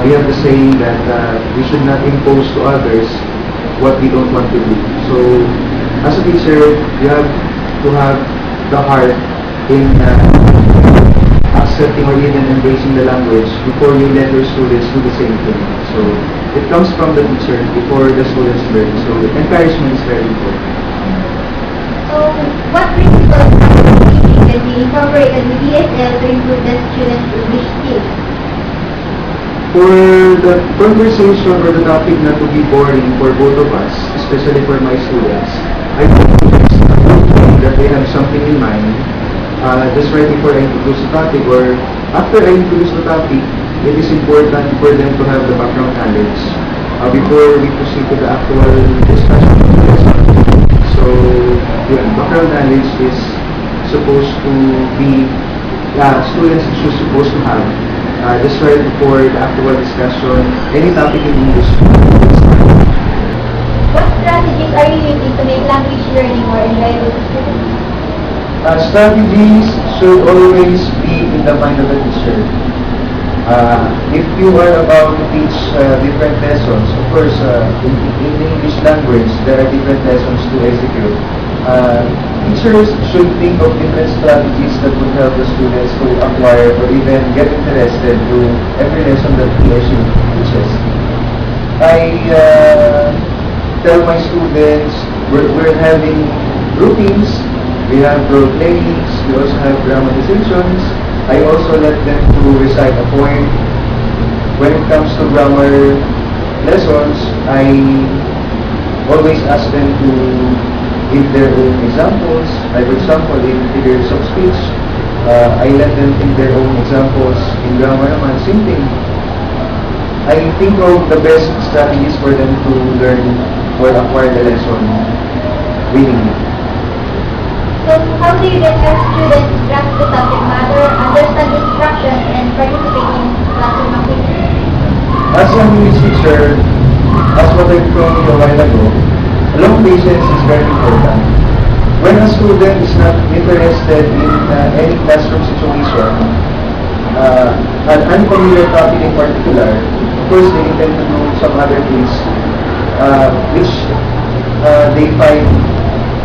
we have the saying that we should not impose to others what we don't want to do. So, as a teacher, you have to have the heart in accepting or even embracing the language before you let your students do the same thing. So, it comes from the teacher before the students learn. So, encouragement is very important. So, what principles can be incorporated with ESL to improve the students' English skills? For the conversation or the topic not to be boring for both of us, especially for my students, I think that they have something in mind. Just right before I introduce the topic or after I introduce the topic, it is important for them to have the background knowledge before we proceed to the actual discussion of the topic. So, yun, background knowledge is supposed to be, students should supposed to have just right before the actual discussion, any topic in English. What strategies are you using to make language learning more enjoyable to students? Strategies should always be in the mind of the teacher. If you are about to teach different lessons, of course, in English language, there are different lessons to execute. Teachers should think of different strategies that would help the students to acquire or even get interested to every lesson that he or she teaches. I tell my students we're having routines, we have role playings, we also have dramatizations. I also let them to recite a poem. When it comes to grammar lessons, I always ask them to give their own examples. Like for example, in figures of speech, I let them think their own examples. In grammar naman, same thing. I think of the best strategies for them to learn or acquire the lesson willingly. So, how do you get your students to grasp the subject matter, understand instructions, and participate in classroom activities? As an English teacher, as what I told you a while ago, long patience is very important. When a student is not interested in any classroom situation, an unfamiliar topic in particular, of course they intend to do some other things which they find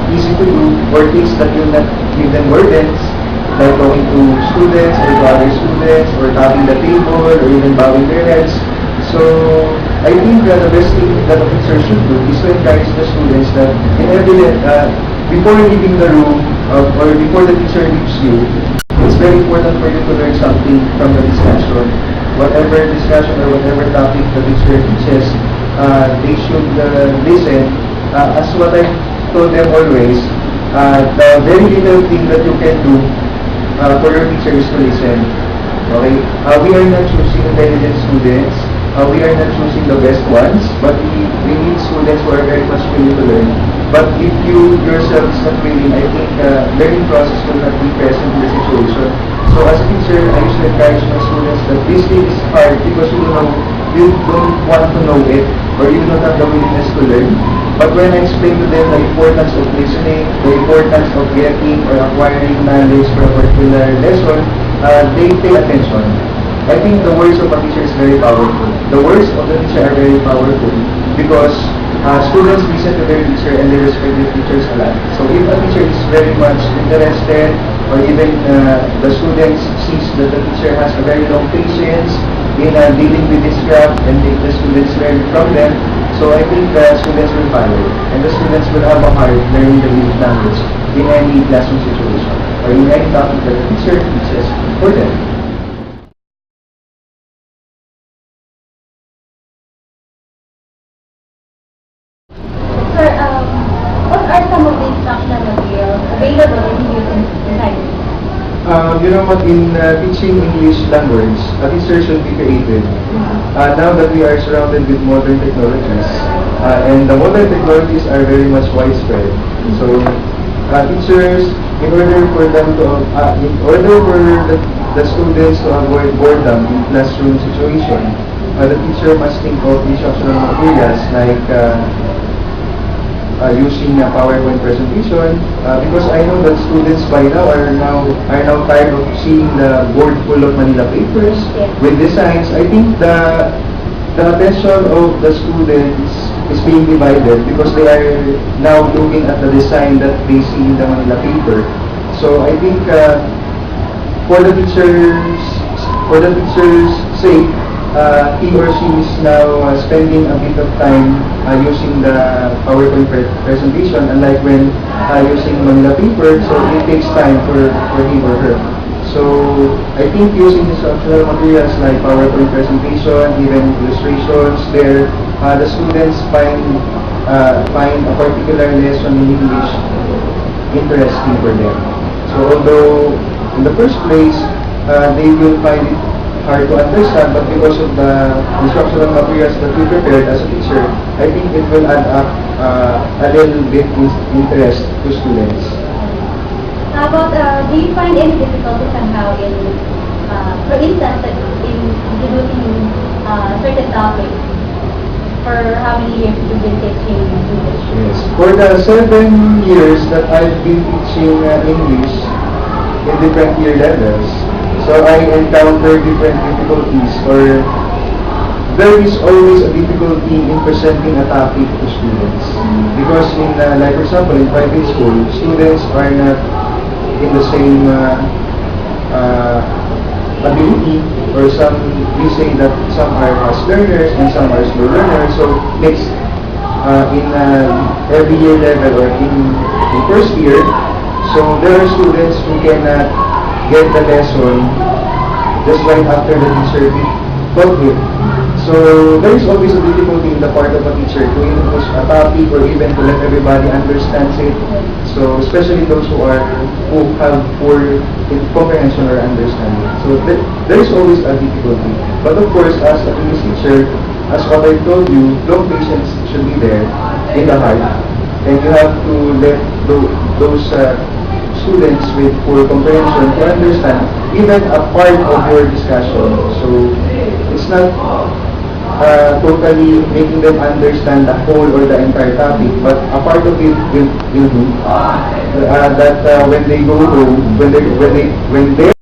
easy to do, or things that will not give them burdens, like going to students or to other students, or tapping the table, or even bowing their heads. So, I think the best thing that a teacher should do is to encourage the students that in every before leaving the room or before the teacher leaves you, it's very important for you to learn something from the discussion. Whatever discussion or whatever topic the teacher teaches, they should listen. As what I told them always, the very little thing that you can do for your teacher is to listen. Okay? We are not choosing intelligent students. We are not choosing the best ones, but we need students who are very much willing to learn. But if you yourself is not willing, I think learning process will not be present in the situation. So as a teacher, I used to encourage my students that this thing is hard because you don't want to know it, or you don't have the willingness to learn. But when I explain to them the importance of listening, the importance of getting or acquiring knowledge for a particular lesson, they pay attention. I think the words of a teacher is very powerful. The words of the teacher are very powerful because students listen to their teacher and they respect their teachers a lot. So if a teacher is very much interested, or even the students sees that the teacher has a very long patience in dealing with this craft and make the students learn from them, so I think the students will follow, and the students will have a heart learning the English language in any classroom situation or in any topic that the teacher teaches for them. Sir, what are some of the instructional materials available in students' library? You know what, in teaching English language, a teacher should be creative. Now that we are surrounded with modern technologies, and the modern technologies are very much widespread, so teachers, in order for the students to avoid boredom in classroom situation, the teacher must think of instructional materials like using a PowerPoint presentation, because I know that students by now are now tired of seeing the board full of Manila papers Yes. with designs. I think the attention of the students is being divided because they are now looking at the design that they see in the Manila paper. So I think for the teacher's sake, he or she is now spending a bit of time using the PowerPoint presentation, unlike when using Manila paper, so it takes time for him or her. So I think using instructional materials like PowerPoint presentation, even illustrations, there the students find a particular lesson in English interesting for them. So although in the first place they will find it hard to understand, but because of the instructional materials that we prepared as a teacher, I think it will add up a little bit interest to students. How about, do you find any difficulty somehow in, for instance, like in introducing certain topics? For how many years you've been teaching English? Yes. For the 7 years that I've been teaching English in different year levels, so I encounter different difficulties, or there is always a difficulty in presenting a topic to students. Because in, like for example, in private school, students are not in the same ability, or some, we say that some are fast learners and some are slow learners, so mixed in every year level or in first year. So there are students who cannot get the lesson just right after the teacher taught it. So there is always a difficulty in the part of a teacher to introduce a topic or even to let everybody understand it. So especially those who have poor comprehension or understanding. So there is always a difficulty. But of course, as a English teacher, as what I told you, long patience should be there in the heart, and you have to let those students with poor comprehension to understand even a part of your discussion. So it's not totally making them understand the whole or the entire topic, but a part of it will do that when they go home, when they